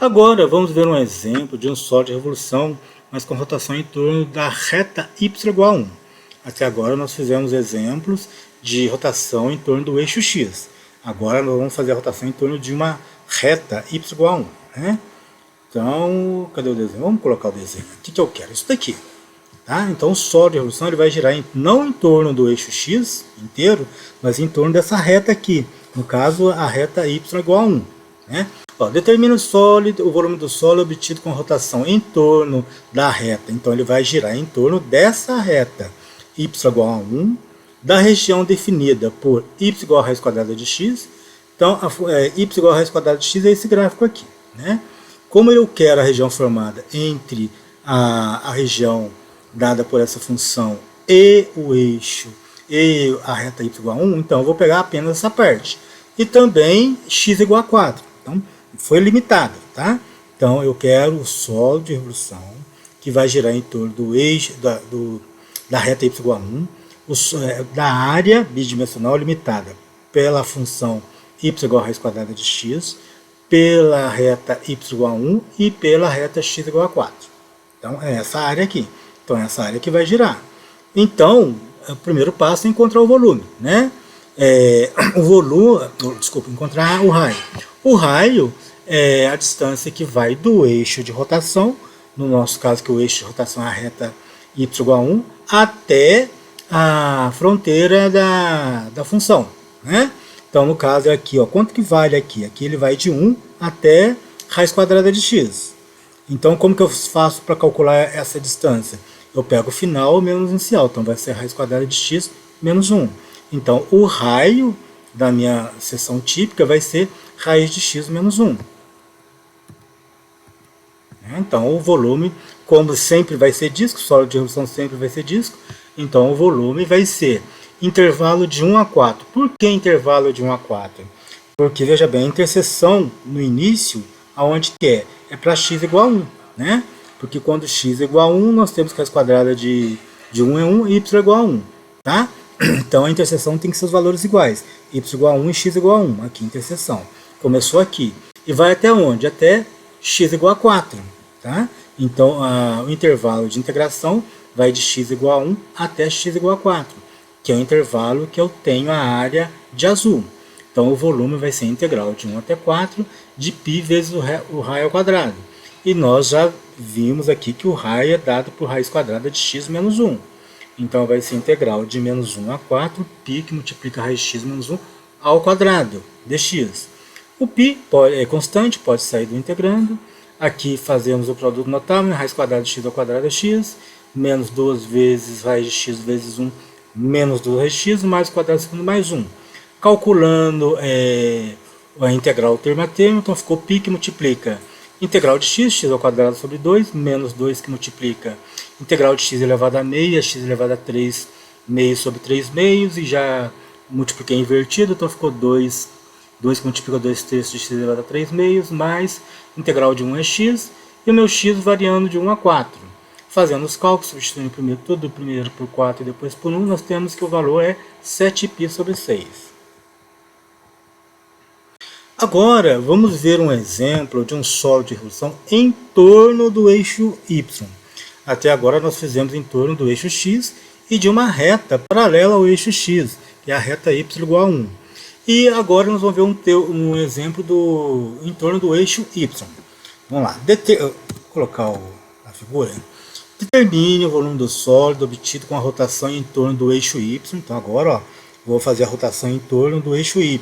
Agora vamos ver um exemplo de um sólido de revolução, mas com rotação em torno da reta y igual a 1. Até agora nós fizemos exemplos de rotação em torno do eixo x. Agora nós vamos fazer a rotação em torno de uma reta y igual a 1. Né? Então, cadê o desenho? Vamos colocar o desenho. O que eu quero? Isso daqui. Tá? Então o sólido de revolução ele vai girar não em torno do eixo x inteiro, mas em torno dessa reta aqui. No caso, a reta y igual a 1. Né? Determina o volume do sólido obtido com rotação em torno da reta. Então ele vai girar em torno dessa reta y igual a 1, da região definida por y igual a raiz quadrada de x. Então y igual a raiz quadrada de x é esse gráfico aqui. Né? Como eu quero a região formada entre a região dada por essa função e o eixo e a reta y igual a 1, então eu vou pegar apenas essa parte. E também x igual a 4. Então, foi limitado, tá? Então, eu quero o sólido de revolução que vai girar em torno do eixo da reta y igual a 1, da área bidimensional limitada pela função y igual a raiz quadrada de x, pela reta y igual a 1 e pela reta x igual a 4. Então, é essa área aqui. Então, é essa área que vai girar. Então, o primeiro passo é encontrar o volume, né? Encontrar o raio. O raio é a distância que vai do eixo de rotação, no nosso caso que o eixo de rotação é a reta y igual a 1, até a fronteira da função. Né? Então, no caso é aqui, ó, quanto que vale aqui? Aqui ele vai de 1 até raiz quadrada de x. Então, como que eu faço para calcular essa distância? Eu pego o final menos o inicial, então vai ser raiz quadrada de x menos 1. Então, o raio da minha seção típica vai ser raiz de x menos 1. Então, o volume, como sempre vai ser disco, sólido de revolução sempre vai ser disco, então o volume vai ser intervalo de 1 a 4. Por que intervalo de 1 a 4? Porque, veja bem, a interseção no início, aonde que é? É para x igual a 1, né? Porque quando x é igual a 1, nós temos que a raiz quadrada de 1 é 1 e y é igual a 1, tá? Então a interseção tem que ser os valores iguais. Y igual a 1 e x igual a 1. Aqui, interseção. Começou aqui. E vai até onde? Até x igual a 4. Tá? Então o intervalo de integração vai de x igual a 1 até x igual a 4. Que é o intervalo que eu tenho a área de azul. Então o volume vai ser integral de 1 até 4 de π vezes o raio ao quadrado. E nós já vimos aqui que o raio é dado por raiz quadrada de x menos 1. Então vai ser integral de menos 1 a 4, π que multiplica raiz de x menos 1 ao quadrado dx. O π é constante, pode sair do integrando. Aqui fazemos o produto notável, raiz quadrada de x ao quadrado é x, menos 2 vezes raiz de x vezes 1, menos 2 raiz de x, mais o quadrado segundo mais 1. Calculando a integral termo a termo, então ficou π que multiplica integral de x ao quadrado sobre 2, menos 2 que multiplica integral de x elevado a meia, x elevado a 3 meios sobre 3 meios, e já multipliquei invertido, então ficou 2 que multiplica 2 terços de x elevado a 3 meios, mais integral de 1 é x, e o meu x variando de 1 a 4. Fazendo os cálculos, substituindo tudo primeiro por 4 e depois por 1, nós temos que o valor é 7π sobre 6. Agora, vamos ver um exemplo de um sólido de revolução em torno do eixo y. Até agora nós fizemos em torno do eixo x e de uma reta paralela ao eixo x, que é a reta y igual a 1. E agora nós vamos ver um exemplo em torno do eixo y. Vamos lá, vou colocar a figura. Determine o volume do sólido obtido com a rotação em torno do eixo y. Então agora vou fazer a rotação em torno do eixo y.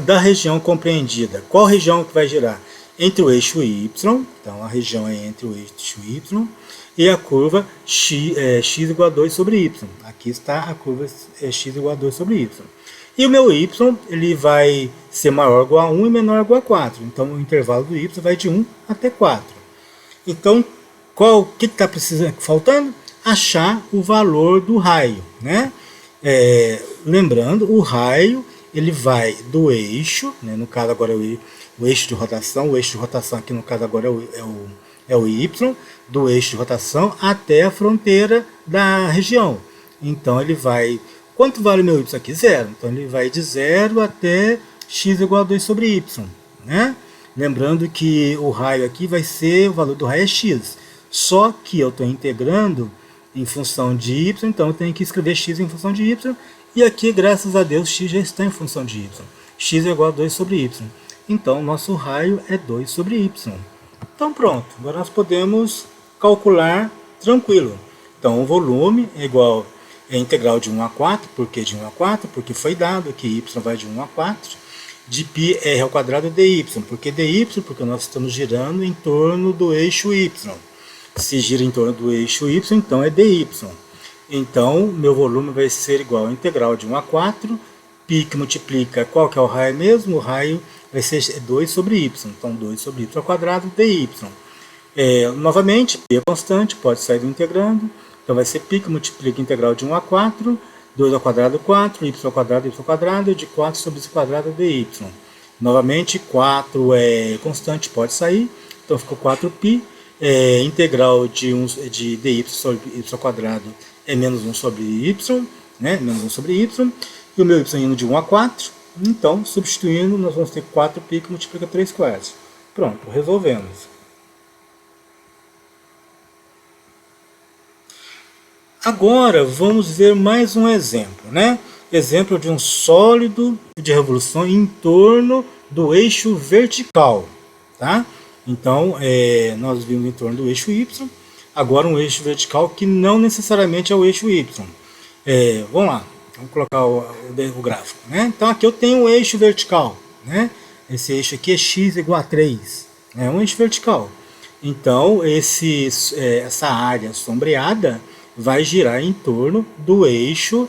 Da região compreendida. Qual região que vai girar? Entre o eixo y, então a região é entre o eixo y e a curva x igual a 2 sobre y. Aqui está a curva x igual a 2 sobre y. E o meu y ele vai ser maior ou igual a 1 e menor ou igual a 4. Então o intervalo do y vai de 1 até 4. Então, o que está faltando? Achar o valor do raio. Né? Lembrando, o raio ele vai do eixo, né? No caso agora é o eixo de rotação. O eixo de rotação aqui no caso agora é o y, do eixo de rotação até a fronteira da região. Então ele vai... Quanto vale o meu y aqui? 0. Então ele vai de 0 até x igual a 2 sobre y. Né? Lembrando que o raio aqui vai ser, o valor do raio é x. Só que eu estou integrando em função de y, então eu tenho que escrever x em função de y. E aqui, graças a Deus, x já está em função de y. X é igual a 2 sobre y. Então, nosso raio é 2 sobre y. Então, pronto. Agora nós podemos calcular tranquilo. Então, o volume é igual a integral de 1 a 4. Por que de 1 a 4? Porque foi dado que y vai de 1 a 4. De π r ao quadrado dy. Por que dy? Porque nós estamos girando em torno do eixo y. Se gira em torno do eixo y, então é dy. Então, meu volume vai ser igual a integral de 1 a 4. π que multiplica, qual que é o raio mesmo? O raio vai ser 2 sobre y. Então, 2 sobre y ao quadrado dy. Novamente, π é constante, pode sair do integrando. Então, vai ser π que multiplica a integral de 1 a 4. 2 ao quadrado, 4, y ao quadrado, de 4 sobre y quadrado dy. Novamente, 4 é constante, pode sair. Então, ficou 4π. Integral de dy sobre y ao quadrado é menos 1 sobre y, né? Menos 1 sobre y. E o meu y indo de 1 a 4. Então, substituindo, nós vamos ter 4π que multiplica 3 quartos. Pronto, resolvemos. Agora, vamos ver mais um exemplo, né? Exemplo de um sólido de revolução em torno do eixo vertical, tá? Então, nós vimos em torno do eixo y, agora um eixo vertical que não necessariamente é o eixo y. Vamos lá, vamos colocar o gráfico, né? Então, aqui eu tenho um eixo vertical, né? Esse eixo aqui é x igual a 3, é um eixo vertical. Então, essa área sombreada vai girar em torno do eixo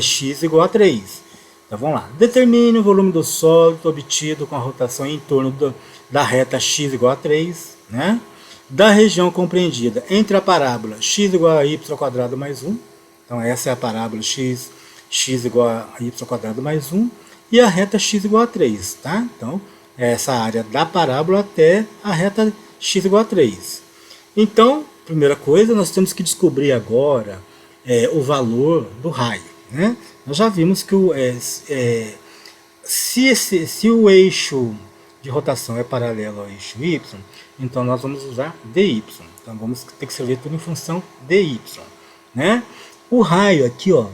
x igual a 3. Então vamos lá. Determine o volume do sólido obtido com a rotação em torno da reta x igual a 3, né? Da região compreendida entre a parábola x igual a y ao quadrado mais 1. Então essa é a parábola x igual a y ao quadrado mais 1. E a reta x igual a 3, tá? Então, essa área da parábola até a reta x igual a 3. Então, primeira coisa, nós temos que descobrir agora o valor do raio, né? Nós já vimos que se o eixo de rotação é paralelo ao eixo y, então nós vamos usar dy. Então vamos ter que escrever tudo em função dy, né? O raio aqui, ó,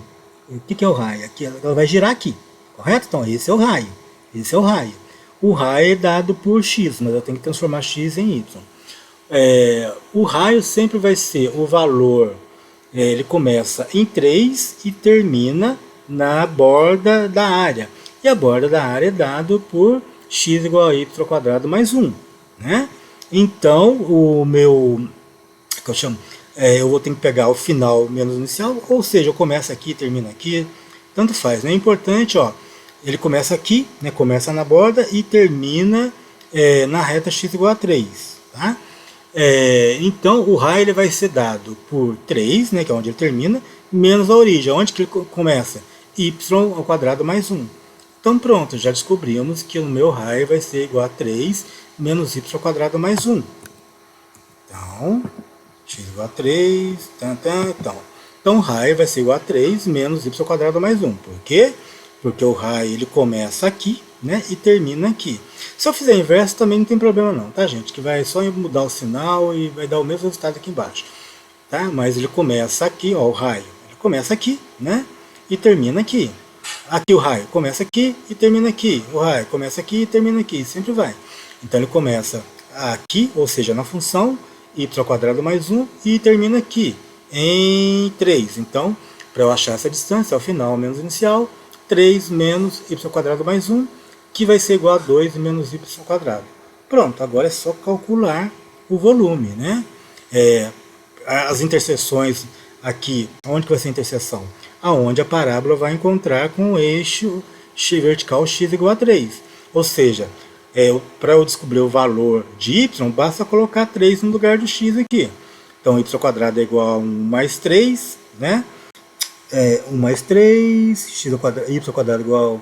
o que é o raio? Aqui, ela vai girar aqui, correto? Então esse é o raio, esse é o raio. O raio é dado por x, mas eu tenho que transformar x em y. O raio sempre vai ser o valor, ele começa em 3 e termina na borda da área. E a borda da área é dado por x igual a y ao quadrado mais 1. Né? Então, eu vou ter que pegar o final menos o inicial, ou seja, eu começo aqui e termino aqui, tanto faz. Né? É importante, ó, ele começa aqui, né, começa na borda e termina na reta x igual a 3. Tá? Então o raio ele vai ser dado por 3, né, que é onde ele termina, menos a origem, onde que ele começa? Y ao quadrado mais 1. Então pronto, já descobrimos que o meu raio vai ser igual a 3 menos y ao quadrado mais 1. Então, x igual a 3, então o raio vai ser igual a 3 menos y ao quadrado mais 1. Por quê? Porque o raio ele começa aqui, né, e termina aqui. Se eu fizer inverso também não tem problema não, tá gente? Que vai só mudar o sinal e vai dar o mesmo resultado aqui embaixo. Tá? Mas ele começa aqui, ó, o raio. Ele começa aqui, né? E termina aqui. Aqui o raio começa aqui e termina aqui. O raio começa aqui e termina aqui. Sempre vai. Então ele começa aqui, ou seja, na função y ao quadrado mais 1 e termina aqui em 3. Então, para eu achar essa distância, ao final menos inicial, 3 menos y ao quadrado mais 1, que vai ser igual a 2 menos y ao quadrado. Pronto, agora é só calcular o volume, né? As interseções aqui, onde que vai ser a interseção? Aonde a parábola vai encontrar com o eixo vertical x igual a 3. Ou seja, para eu descobrir o valor de y, basta colocar 3 no lugar do x aqui. Então, y ao quadrado é igual a 1 mais 3, né? 1 mais 3, y ao quadrado igual...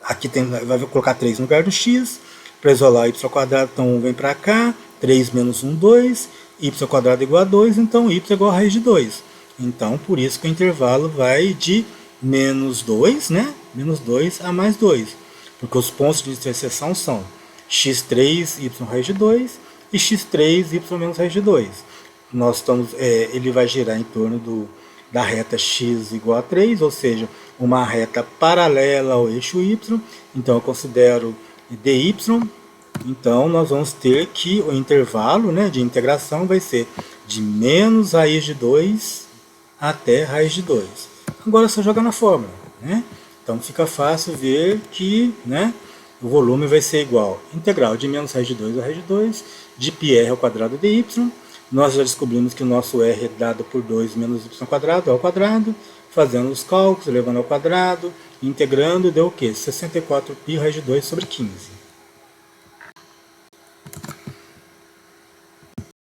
Aqui vai colocar 3 no lugar do x. Para isolar y ao quadrado, então 1 vem para cá. 3 menos 1, 2. Y ao quadrado igual a 2, então y é igual a raiz de 2. Então, por isso que o intervalo vai de menos 2, né? Menos 2 a mais 2. Porque os pontos de interseção são x3y raiz de 2 e x3y menos raiz de 2. Ele vai girar em torno da reta x igual a 3, ou seja, uma reta paralela ao eixo y. Então eu considero dy. Então nós vamos ter que o intervalo, né, de integração vai ser de menos raiz de 2 até raiz de 2. Agora é só jogar na fórmula, né? Então fica fácil ver que, né, o volume vai ser igual a integral de menos raiz de 2 a raiz de 2 de πr ao quadrado dy. Nós já descobrimos que o nosso r é dado por 2 menos y quadrado ao quadrado. Fazendo os cálculos, levando ao quadrado, integrando, deu o quê? 64π raiz de 2 sobre 15.